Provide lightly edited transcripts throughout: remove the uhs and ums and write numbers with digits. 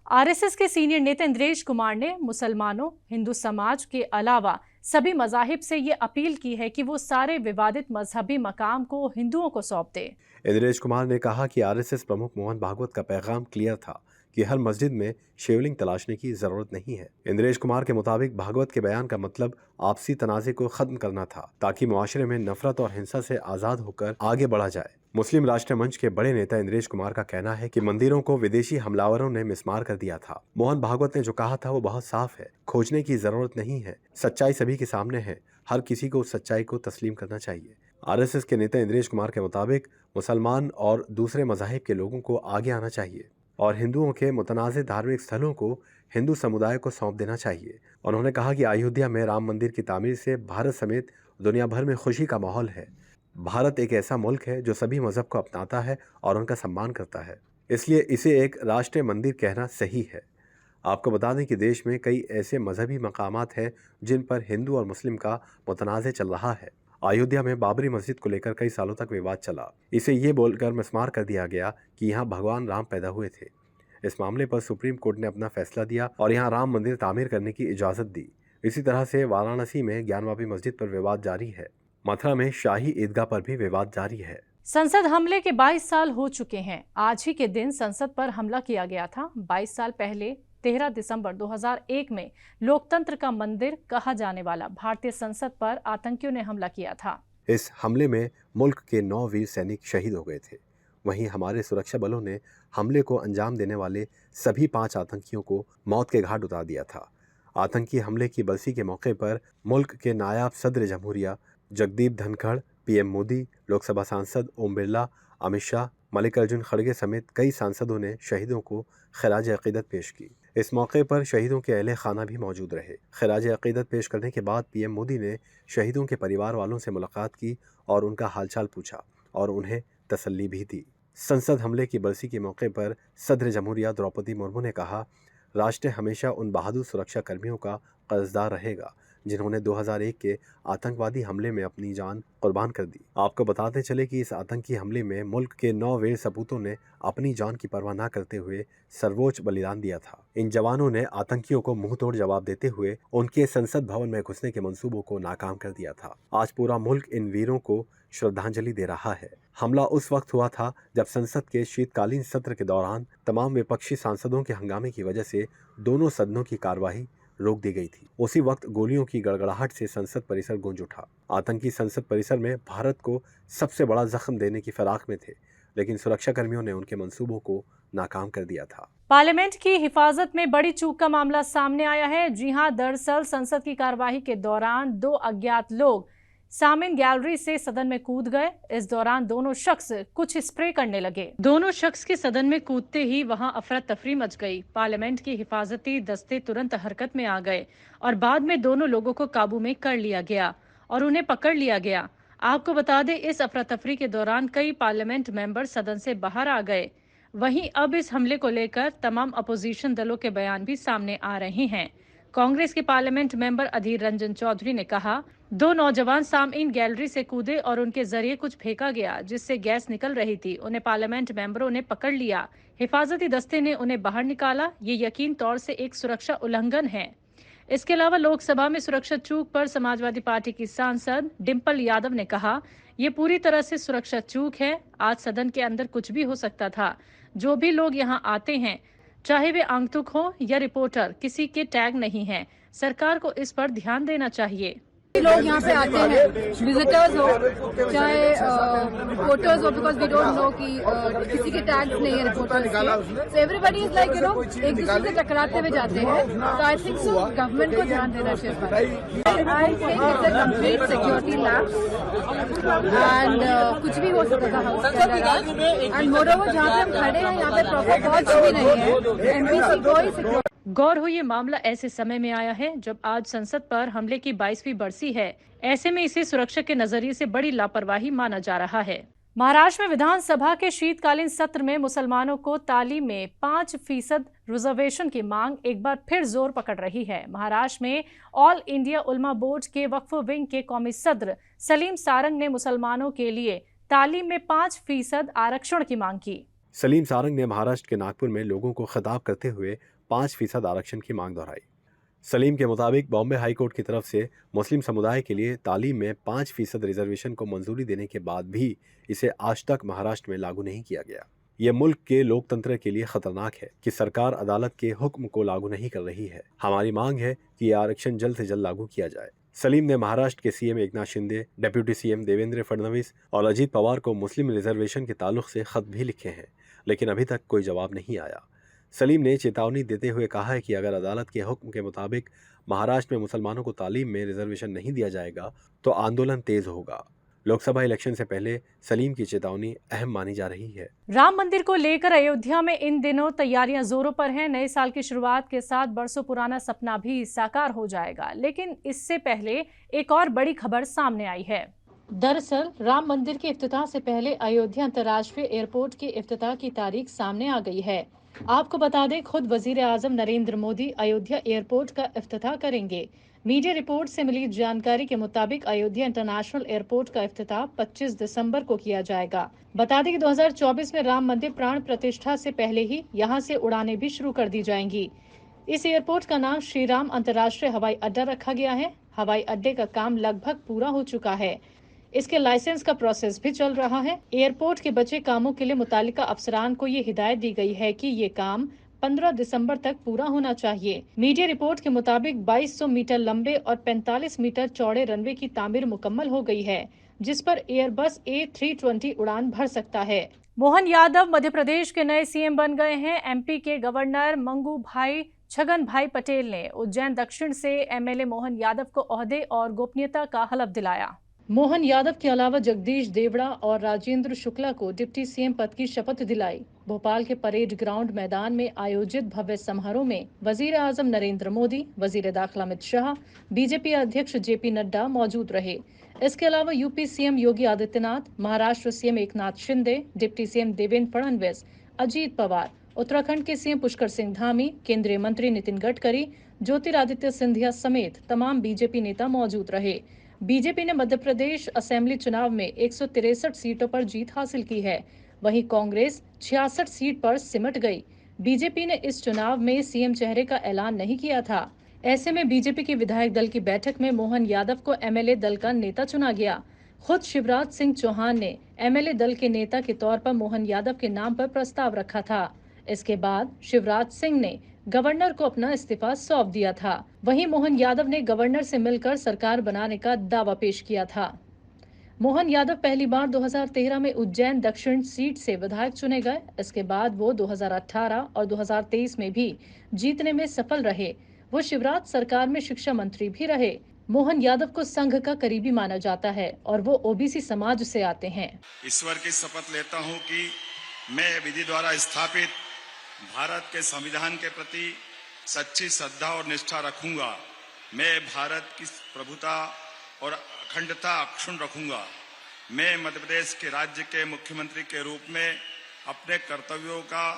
RSS के senior नेता इंद्रेश कुमार ने मुसलमानों, हिंदू समाज के अलावा सभी मजाहिब से ये अपील की है कि वो सारे विवादित मजहबी मकाम को हिंदुओं को सौंप दे। इंद्रेश कुमार ने कहा कि आरएसएस प्रमुख मोहन भागवत का पैगाम क्लियर था कि हर मस्जिद में शिवलिंग तलाशने की जरूरत नहीं है। इंद्रेश कुमार के मुताबिक भागवत के बयान का मतलब आपसी तनाजे को खत्म करना था ताकि मुआशरे में नफरत और हिंसा से आजाद होकर आगे बढ़ा जाए। मुस्लिम राष्ट्रीय मंच के बड़े नेता इंद्रेश कुमार का कहना है कि मंदिरों को विदेशी हमलावरों ने मिस्मार कर दिया था। मोहन भागवत ने जो कहा था वो बहुत साफ है, खोजने की जरूरत नहीं है, सच्चाई सभी के सामने है, हर किसी को उस सच्चाई को तस्लीम करना चाहिए। आरएसएस के नेता इंद्रेश कुमार के मुताबिक मुसलमान और दूसरे मजाहिब के लोगों को आगे आना चाहिए और हिंदुओं के मुतनाज़ धार्मिक स्थलों को हिंदू समुदाय को सौंप देना चाहिए। उन्होंने कहा कि अयोध्या में राम मंदिर की तामीर से भारत समेत दुनिया भर में खुशी का माहौल है। भारत एक ऐसा मुल्क है जो सभी मजहब को अपनाता है और उनका सम्मान करता है, इसलिए इसे एक राष्ट्रीय मंदिर कहना सही है। आपको बता दें कि देश में कई ऐसे मजहबी मकामात हैं जिन पर हिंदू और मुस्लिम का मुतनाज़ चल रहा है। अयोध्या में बाबरी मस्जिद को लेकर कई सालों तक विवाद चला। इसे ये बोलकर मिस्मार कर दिया गया कि यहाँ भगवान राम पैदा हुए थे। इस मामले पर सुप्रीम कोर्ट ने अपना फैसला दिया और यहाँ राम मंदिर तामीर करने की इजाज़त दी। इसी तरह से वाराणसी में ज्ञानवापी मस्जिद पर विवाद जारी है। मथुरा में शाही ईदगाह पर भी विवाद जारी है। संसद हमले के 22 साल हो चुके हैं। आज ही के दिन संसद पर हमला किया गया था। 22 साल पहले 13 दिसंबर 2001 में लोकतंत्र का मंदिर कहा जाने वाला भारतीय संसद पर आतंकियों ने हमला किया था। इस हमले में मुल्क के 9 वीर सैनिक शहीद हो गए थे। वहीं हमारे सुरक्षा बलों ने हमले को अंजाम देने वाले सभी 5 आतंकियों को मौत के घाट उतार दिया था। आतंकी हमले की बरसी के मौके पर मुल्क के नायाब सदर जमहूरिया जगदीप धनखड़, पीएम मोदी, लोकसभा सांसद ओम बिरला, अमित शाह, मल्लिकार्जुन खड़गे समेत कई सांसदों ने शहीदों को खिराज अकीदत पेश की। इस मौके पर शहीदों के अहले खाना भी मौजूद रहे। खिराज अकीदत पेश करने के बाद पीएम मोदी ने शहीदों के परिवार वालों से मुलाकात की और उनका हालचाल पूछा और उन्हें तसल्ली भी दी। संसद हमले की बरसी के मौके पर सदर जमहूरिया द्रौपदी मुर्मू ने कहा, राष्ट्र हमेशा उन बहादुर सुरक्षा कर्मियों का कर्जदार रहेगा जिन्होंने 2001 के आतंकवादी हमले में अपनी जान कुर्बान कर दी। आपको बताते चले कि इस आतंकी हमले में मुल्क के 9 वीर सपूतों ने अपनी जान की परवाह न करते हुए सर्वोच्च बलिदान दिया था। इन जवानों ने आतंकियों को मुंह तोड़ जवाब देते हुए उनके संसद भवन में घुसने के मंसूबों को नाकाम कर दिया था। आज पूरा मुल्क इन वीरों को श्रद्धांजलि दे रहा है। हमला उस वक्त हुआ था जब संसद के शीतकालीन सत्र के दौरान तमाम विपक्षी सांसदों के हंगामे की वजह से दोनों सदनों की कार्यवाही रोक दी गई थी। उसी वक्त गोलियों की गड़गड़ाहट से संसद परिसर गूंज उठा। आतंकी संसद परिसर में भारत को सबसे बड़ा जख्म देने की फिराक में थे, लेकिन सुरक्षा कर्मियों ने उनके मंसूबों को नाकाम कर दिया था। पार्लियामेंट की हिफाजत में बड़ी चूक का मामला सामने आया है। जी हां, दरअसल संसद की कार्यवाही के दौरान 2 अज्ञात लोग सामिन गैलरी से सदन में कूद गए। इस दौरान दोनों शख्स कुछ स्प्रे करने लगे। दोनों शख्स के सदन में कूदते ही वहां अफरा तफरी मच गई। पार्लियामेंट की हिफाजती दस्ते तुरंत हरकत में आ गए और बाद में दोनों लोगों को काबू में कर लिया गया और उन्हें पकड़ लिया गया। आपको बता दें, इस अफरा तफरी के दौरान कई पार्लियामेंट मेंबर सदन से बाहर आ गए। वहीं अब इस हमले को लेकर तमाम अपोजिशन दलों के बयान भी सामने आ रहे हैं। कांग्रेस के पार्लियामेंट मेंबर अधीर रंजन चौधरी ने कहा, 2 नौजवान सामईन गैलरी से कूदे और उनके जरिए कुछ फेंका गया जिससे गैस निकल रही थी। उन्हें पार्लियामेंट मेंबरों ने पकड़ लिया। हिफाजती दस्ते ने उन्हें बाहर निकाला। ये यकीन तौर से एक सुरक्षा उल्लंघन है। इसके अलावा लोकसभा में सुरक्षा चूक पर समाजवादी पार्टी की सांसद डिंपल यादव ने कहा, ये पूरी तरह से सुरक्षा चूक है। आज सदन के अंदर कुछ भी हो सकता था। जो भी लोग यहाँ आते हैं, चाहे वे आगंतुक हो या रिपोर्टर, किसी के टैग नहीं है। सरकार को इस पर ध्यान देना चाहिए। लोग यहाँ पे आते हैं, विजिटर्स हो चाहे रिपोर्टर्स हो, बिकॉज वी डोंट नो कि किसी के टैग्स नहीं है रिपोर्टर्स के। सो एवरीबॉडी इज लाइक एक दूसरे से टकराते हुए जाते हैं। तो आई थिंक सो गवर्नमेंट को ध्यान देना चाहिए। I think it's a complete security lapse and कुछ भी हो सकता था हाउस के अंदर। एंड मोरओवर जहाँ पे हम खड़े हैं यहाँ पे प्रॉपर वॉच भी नहीं है। एमपीसी कोई सिक्योरिटी। गौर हो, ये मामला ऐसे समय में आया है जब आज संसद पर हमले की 22वीं बरसी है। ऐसे में इसे सुरक्षा के नजरिए से बड़ी लापरवाही माना जा रहा है। महाराष्ट्र में विधानसभा के शीतकालीन सत्र में मुसलमानों को तालीम में 5% रिजर्वेशन की मांग एक बार फिर जोर पकड़ रही है। महाराष्ट्र में ऑल इंडिया उलमा बोर्ड के वक्फ विंग के कौमी सदर सलीम सारंग ने मुसलमानों के लिए तालीम में 5% आरक्षण की मांग की। सलीम सारंग ने महाराष्ट्र के नागपुर में लोगों को खिताब करते हुए 5% आरक्षण की मांग दोहराई। सलीम के मुताबिक बॉम्बे हाईकोर्ट की तरफ से मुस्लिम समुदाय के लिए तालीम में 5% रिजर्वेशन को मंजूरी देने के बाद भी इसे आज तक महाराष्ट्र में लागू नहीं किया गया। ये मुल्क के लोकतंत्र के लिए खतरनाक है कि सरकार अदालत के हुक्म को लागू नहीं कर रही है। हमारी मांग है कि यह आरक्षण जल्द से जल्द लागू किया जाए। सलीम ने महाराष्ट्र के CM Eknath Shinde, deputy CM Devendra Fadnavis और अजीत पवार को मुस्लिम रिजर्वेशन के ताल्लुक से खत भी लिखे हैं, लेकिन अभी तक कोई जवाब नहीं आया। सलीम ने चेतावनी देते हुए कहा है कि अगर अदालत के हुक्म के मुताबिक महाराष्ट्र में मुसलमानों को तालीम में रिजर्वेशन नहीं दिया जाएगा तो आंदोलन तेज होगा। लोकसभा इलेक्शन से पहले सलीम की चेतावनी अहम मानी जा रही है। राम मंदिर को लेकर अयोध्या में इन दिनों तैयारियां जोरों पर हैं। नए साल की शुरुआत के साथ बरसों पुराना सपना भी साकार हो जाएगा, लेकिन इससे पहले एक और बड़ी खबर सामने आई है। दरअसल राम मंदिर के इफ्तिताह से पहले अयोध्या अंतर्राष्ट्रीय एयरपोर्ट के इफ्तिताह की तारीख सामने आ गई है। आपको बता दें, खुद वजीर आजम नरेंद्र मोदी अयोध्या एयरपोर्ट का इफ्तिताह करेंगे। मीडिया रिपोर्ट से मिली जानकारी के मुताबिक अयोध्या इंटरनेशनल एयरपोर्ट का इफ्तिताह 25 दिसंबर को किया जाएगा। बता दें कि 2024 में राम मंदिर प्राण प्रतिष्ठा से पहले ही यहां से उड़ानें भी शुरू कर दी जाएंगी। इस एयरपोर्ट का नाम श्री राम अंतर्राष्ट्रीय हवाई अड्डा रखा गया है। हवाई अड्डे का काम लगभग पूरा हो चुका है। इसके लाइसेंस का प्रोसेस भी चल रहा है। एयरपोर्ट के बचे कामों के लिए मुतालिका अफसरान को ये हिदायत दी गई है कि ये काम 15 दिसंबर तक पूरा होना चाहिए। मीडिया रिपोर्ट के मुताबिक 2200 मीटर लंबे और 45 मीटर चौड़े रनवे की तामीर मुकम्मल हो गई है, जिस पर एयरबस A320 उड़ान भर सकता है। मोहन यादव मध्य प्रदेश के नए सीएम बन गए हैं। एमपी के गवर्नर मंगू भाई छगन भाई पटेल ने उज्जैन दक्षिण से एमएलए मोहन यादव को ओहदे और गोपनीयता का हलफ दिलाया। मोहन यादव के अलावा जगदीश देवड़ा और राजेंद्र शुक्ला को डिप्टी सीएम पद की शपथ दिलाई। भोपाल के परेड ग्राउंड मैदान में आयोजित भव्य समारोह में वजीर आजम नरेंद्र मोदी, वजीर दाखिला अमित शाह, बीजेपी अध्यक्ष जेपी नड्डा मौजूद रहे। इसके अलावा UP CM Yogi Adityanath, Maharashtra CM Eknath Shinde, deputy CM Devendra Fadnavis, Ajit Pawar, Uttarakhand के सीएम पुष्कर सिंह धामी, केंद्रीय मंत्री नितिन गडकरी, ज्योतिरादित्य सिंधिया समेत तमाम बीजेपी नेता मौजूद रहे। बीजेपी ने मध्य प्रदेश असेंबली चुनाव में 163 सीटों पर जीत हासिल की है। वहीं कांग्रेस 66 सीट पर सिमट गई। बीजेपी ने इस चुनाव में सीएम चेहरे का ऐलान नहीं किया था। ऐसे में बीजेपी की विधायक दल की बैठक में मोहन यादव को एमएलए दल का नेता चुना गया। खुद शिवराज सिंह चौहान ने एमएलए दल के नेता के तौर पर मोहन यादव के नाम पर प्रस्ताव रखा था। इसके बाद शिवराज सिंह ने गवर्नर को अपना इस्तीफा सौंप दिया था। वहीं मोहन यादव ने गवर्नर से मिलकर सरकार बनाने का दावा पेश किया था। मोहन यादव पहली बार 2013 में उज्जैन दक्षिण सीट से विधायक चुने गए। इसके बाद वो 2018 और 2023 में भी जीतने में सफल रहे। वो शिवराज सरकार में शिक्षा मंत्री भी रहे। मोहन यादव को संघ का करीबी माना जाता है और वो ओबीसी समाज से आते हैं। ईश्वर की शपथ लेता हूँ कि मैं विधि द्वारा स्थापित भारत के संविधान के प्रति सच्ची श्रद्धा और निष्ठा रखूंगा। मैं भारत की प्रभुता और अखंडता अक्षुण्ण रखूंगा। मैं मध्य प्रदेश के राज्य के मुख्यमंत्री के रूप में अपने कर्तव्यों का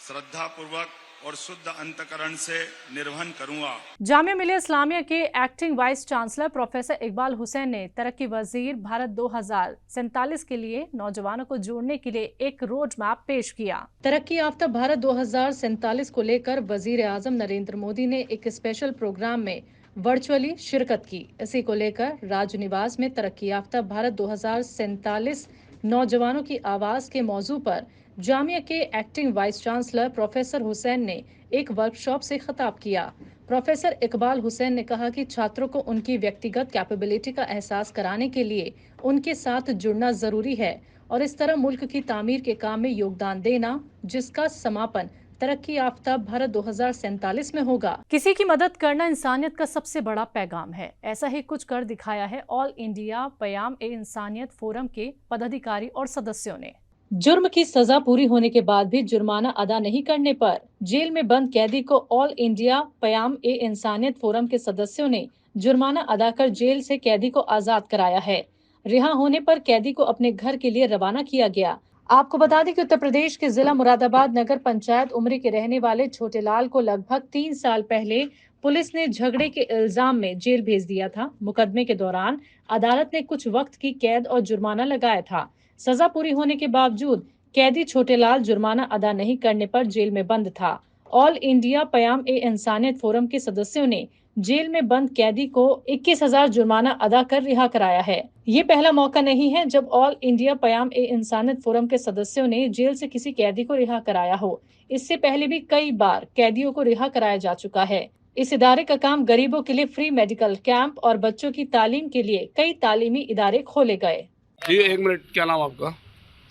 श्रद्धापूर्वक और शुद्ध अंतकरण से निर्वहन करूंगा। जामिया मिलिया इस्लामिया के acting vice chancellor professor Iqbal Hussain ने तरक्की वजीर भारत 2047 के लिए नौजवानों को जोड़ने के लिए एक रोड मैप पेश किया। तरक्की याफ्ता भारत 2047 को लेकर वजीर आजम नरेंद्र मोदी ने एक स्पेशल प्रोग्राम में वर्चुअली शिरकत की। इसी को लेकर राजनिवास में तरक्की याफ्ता भारत 2047 नौजवानों की आवाज के मौजू पर जामिया के acting vice chancellor professor Hussain ने एक वर्कशॉप से खिताब किया। प्रोफेसर इकबाल हुसैन ने कहा कि छात्रों को उनकी व्यक्तिगत कैपेबिलिटी का एहसास कराने के लिए उनके साथ जुड़ना जरूरी है और इस तरह मुल्क की तामीर के काम में योगदान देना, जिसका समापन तरक्की याफ्ता भारत 2047 में होगा। किसी की मदद करना इंसानियत का सबसे बड़ा पैगाम है। ऐसा ही कुछ कर दिखाया है ऑल इंडिया पयाम ए इंसानियत फोरम के पदाधिकारी और सदस्यों ने। जुर्म की सजा पूरी होने के बाद भी जुर्माना अदा नहीं करने पर जेल में बंद कैदी को ऑल इंडिया पयाम ए इंसानियत फोरम के सदस्यों ने जुर्माना अदा कर जेल से कैदी को आजाद कराया है। रिहा होने पर कैदी को अपने घर के लिए रवाना किया गया। आपको बता दें कि उत्तर प्रदेश के जिला मुरादाबाद नगर पंचायत उमरी के रहने वाले छोटे लाल को लगभग 3 साल पहले पुलिस ने झगड़े के इल्जाम में जेल भेज दिया था। मुकदमे के दौरान अदालत ने कुछ वक्त की कैद और जुर्माना लगाया था। सजा पूरी होने के बावजूद कैदी छोटेलाल जुर्माना अदा नहीं करने पर जेल में बंद था। ऑल इंडिया पयाम ए इंसानियत फोरम के सदस्यों ने जेल में बंद कैदी को 21,000 जुर्माना अदा कर रिहा कराया है। ये पहला मौका नहीं है जब ऑल इंडिया पयाम ए इंसानियत फोरम के सदस्यों ने जेल से किसी कैदी को रिहा कराया हो। इससे पहले भी कई बार कैदियों को रिहा कराया जा चुका है। इस इदारे का काम गरीबों के लिए फ्री मेडिकल कैंप और बच्चों की तालीम के लिए कई तालीमी इदारे खोले गए। जी, 1 मिनट, क्या नाम आपका?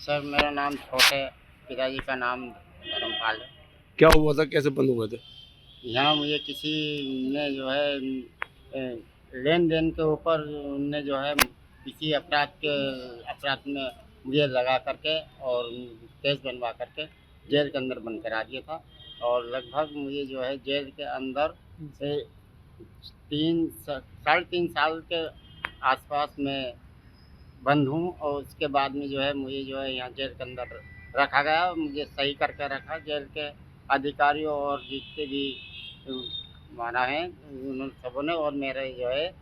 सर मेरा नाम छोटे, पिताजी का नाम धर्मपाल है। क्या हुआ था, कैसे बंद हुए थे? यहाँ मुझे किसी ने जो है लेन देन के ऊपर उनने जो है किसी अपराध में मुझे लगा करके और केस बनवा करके जेल के अंदर बंद करा दिया था। और लगभग मुझे जो है जेल के अंदर से 3.5 साल के आसपास में बंद हूँ। और उसके बाद में जो है मुझे जो है यहाँ जेल के अंदर रखा गया। मुझे सही करके रखा जेल के अधिकारियों और जितने भी माना है उन्होंने सबों ने, और मेरे जो है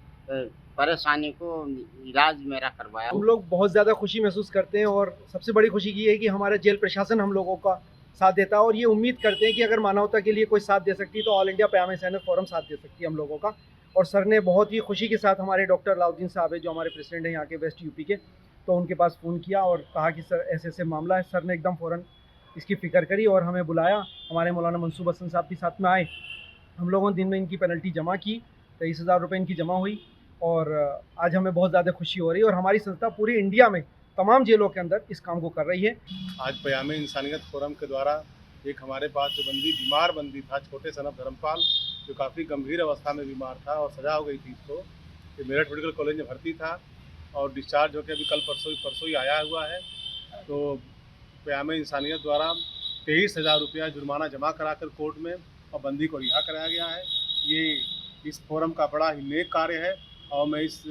परेशानी को इलाज मेरा करवाया। हम लोग बहुत ज़्यादा खुशी महसूस करते हैं और सबसे बड़ी खुशी ये है कि हमारा जेल प्रशासन हम लोगों का साथ देता है और ये उम्मीद करते हैं कि अगर मानवता के लिए कोई साथ दे सकती है तो ऑल इंडिया पयाम इंसानियत फोरम साथ दे सकती है हम लोगों का। और सर ने बहुत ही खुशी के साथ हमारे डॉक्टर अलाउद्दीन साहब है जो हमारे प्रेसिडेंट हैं यहाँ के वेस्ट यूपी के, तो उनके पास फ़ोन किया और कहा कि सर ऐसे ऐसे मामला है। सर ने एकदम फ़ौरन इसकी फ़िक्र करी और हमें बुलाया। हमारे मौलाना मंसूर हसन साहब भी साथ में आए। हम लोगों ने दिन में इनकी पेनल्टी जमा की, 23,000 रुपये इनकी जमा हुई और आज हमें बहुत ज़्यादा खुशी हो रही है। और हमारी संस्था पूरी इंडिया में तमाम जेलों के अंदर इस काम को कर रही है। आज पयाम इंसानियत फोरम के द्वारा एक हमारे पास जो बीमार बंदी था, छोटे सनफ धर्मपाल, जो काफ़ी गंभीर अवस्था में बीमार था और सजा हो गई थी इसको, ये मेरठ मेडिकल कॉलेज में भर्ती था और डिस्चार्ज होकर अभी कल परसों ही आया हुआ है। तो पयाम इंसानियत द्वारा 23,000 रुपया जुर्माना जमा कराकर कोर्ट में और बंदी को रिहा कराया गया है। ये इस फोरम का बड़ा ही नेक कार्य है और मैं इस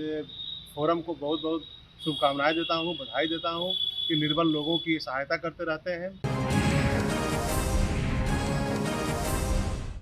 फोरम को बहुत बहुत शुभकामनाएं देता हूँ, बधाई देता हूँ कि निर्बल लोगों की सहायता करते रहते हैं।